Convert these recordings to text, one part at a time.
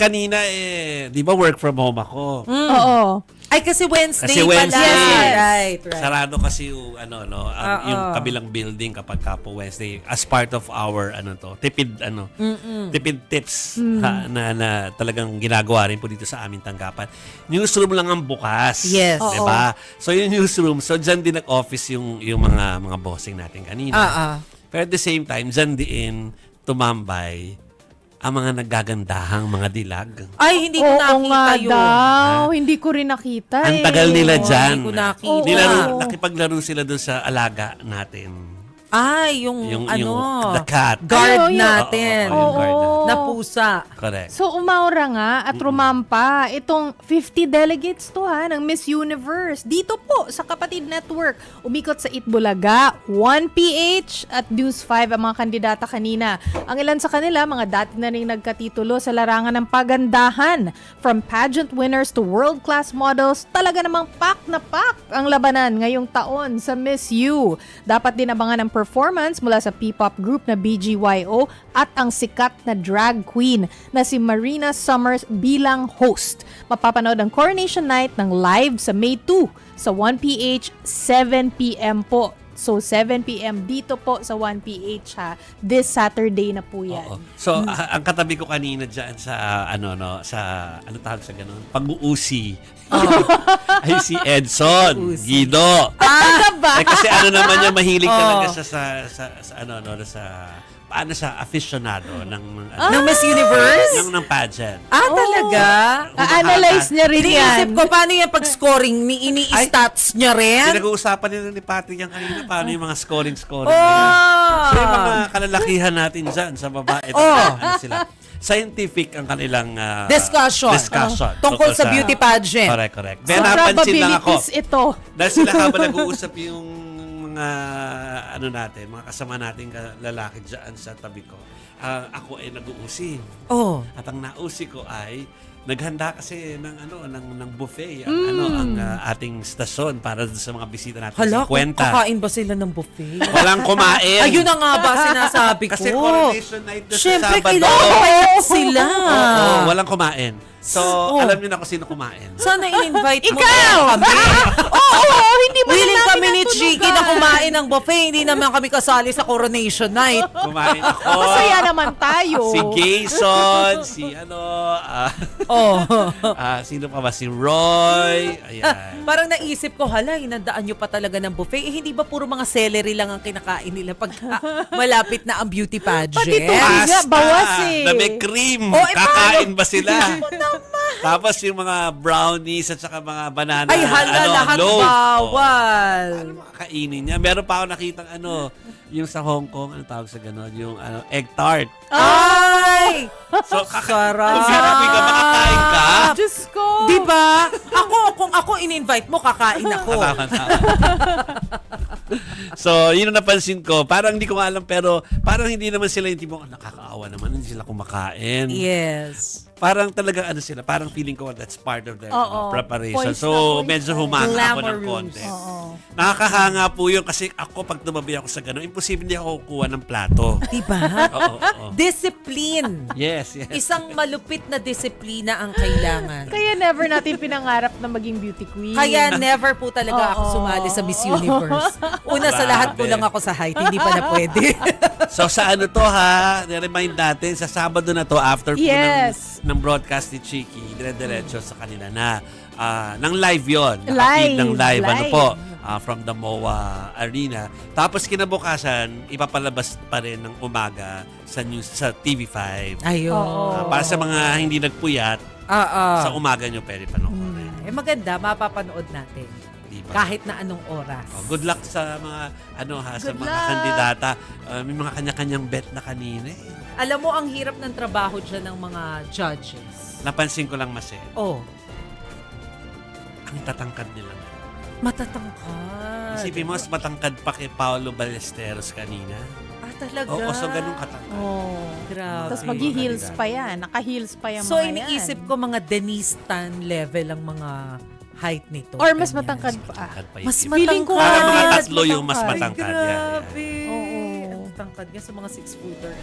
kanina, di ba work from home ako? Oo. Ay, kasi Wednesday, Kasi Wednesday. pala. Right. Sarado kasi yung, yung kabilang building kapag ka po Wednesday as part of our, tipid tips na talagang ginagawa rin po dito sa aming tanggapan. Newsroom lang ang bukas. Yes. Diba? So, yung newsroom, so dyan din nag-office yung mga bossing natin kanina. Pero at the same time, dyan din tumambay ang mga naggagandahang mga dilag. Ay, hindi ko nakita yun. Hindi ko rin nakita Ang tagal nila dyan. Hindi ko nakita. Nakipaglaro sila doon sa alaga natin. Ay, yung the cat. guard Ay, natin. yung guard natin. Na pusa. Correct. So, umaura nga at rumampa itong 50 delegates to ng Miss Universe. Dito po sa Kapatid Network. Umikot sa Itbulaga, 1PH at News 5 ang mga kandidata kanina. Ang ilan sa kanila, mga dati na rin nagkatitulo sa larangan ng pagandahan. From pageant winners to world-class models, talaga namang pak na pak ang labanan ngayong taon sa Miss U. Dapat din abangan ang performance mula sa P-pop group na BGYO at ang sikat na drag queen na si Marina Summers bilang host. Mapapanood ang Coronation Night ng live sa May 2 sa 1PH 7 p.m. po. So 7 p.m. dito po sa 1PH this Saturday na po yan. Oo. So ang katabi ko kanina diyan sa ano tawag sa ganun? Pag-uusi. Ay si Edson Guido. Ba? Kasi naman niya mahilig talaga siya sa paano siya aficionado ng Miss Universe? ng pageant. Talaga? Analyze niya rin yan. Iniisip ko, paano yung pag-scoring? Ini-stats niya rin? Pinag-uusapan nila ni Patrick yan kanina paano yung mga scoring. So yung mga kalalakihan natin dyan sa babae, sila? Scientific ang kanilang discussion. Tungkol sa beauty pageant. Correct. So, Then napansin lang ako. probabilities ito. Dahil sila habang nag-uusap yung mga mga kasama nating lalaki dyan sa tabi ko, ako ay nag-uusi. At ang nausi ko ay naghanda kasi ng buffet ang ating stasyon para sa mga bisita natin. Hala, 50. kakain ba sila ng buffet? Walang kumain. Ayun na nga ba sinasabi ko. Kasi coronation night na sa Siyempre, Sabado. kailangan sila. Oo, walang kumain. So, alam niyo na kung sino kumain. Sana in-invite mo Ikaw! kami. Hindi mo Willing namin kami ni natutunan. Chiki na kumain ng buffet. Hindi naman kami kasali sa coronation night. Kumain ako. Masaya naman tayo. Si Jason, Oh. sino pa ba? Si Roy. Ayan. Parang naisip ko, hala, hinandaan nyo pa talaga ng buffet. Hindi ba puro mga celery lang ang kinakain nila pag malapit na ang beauty pageant? Pati tubig nga, bawas eh. Na may cream. Kakain ba sila? Tapos yung mga brownies at saka mga banana. Ay, hala, lahat loaf. bawal. Ano makakainin niya? Meron pa ako nakitang yung sa Hong Kong, ano tawag sa ganon? Yung egg tart. Ay! So, Sarap. Sarap ka, makakain ka. Diyos ko. Diba? Kung ako in-invite mo, kakain ako. Tama. So, yun ang napansin ko. Parang hindi ko alam, pero parang hindi naman sila yung tipong nakakaawa naman. Hindi sila kumakain. Yes. Parang talaga sila. Parang feeling ko that's part of their preparation. Poised So, na poised. medyo humanga ako ng Glamorous. konti. Nakakahanga po yun kasi ako pag tumabi ako sa gano'n, imposible hindi ako kukuha ng plato. Diba? Oo. Discipline. Yes. Isang malupit na disiplina ang kailangan. Kaya never natin pinangarap na maging beauty queen. Kaya never po talaga ako sumali sa Miss Universe. Una sa lahat, Grabe. kulang ako sa height. Hindi pa na pwede. So, sa remind natin, sa Sabado na to, after po ng broadcast ni Chiki, dire-diretso sa kanila na ng live yon. Nakapid ng live. Ano po? From the MOA Arena. Tapos kinabukasan, ipapalabas pa rin ng umaga sa TV5. Ayun. Para sa mga hindi nagpuyat, sa umaga nyo pwede panoorin. Maganda, mapapanood natin. Diba? Kahit na anong oras. Good luck sa mga sa Good mga luck. kandidata. May mga kanya-kanyang bet na kanina eh. Alam mo, ang hirap ng trabaho dyan ng mga judges. Napansin ko lang ang tatangkad nila. Matatangkad. Isipin mo, mas matangkad pa kay Paolo Ballesteros kanina. Talaga? Oo, so ganun katangkad. Grabe. Tapos mag-heels pa yan. Naka-heels pa yung So, mga yan. iniisip ko mga Denise Tan level ang mga height nito. Or mas Ganyan. matangkad pa. Matangkad pa yun. Mas Feeling ko matangkad. Parang mga mas tatlo yung mas matangkad. matangkad. Ay, grabe. Oo. Ang tangkad niya sa mga 6-footer.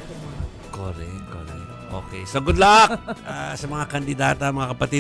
Correct. Okay. So good luck sa mga kandidata, mga kapatid.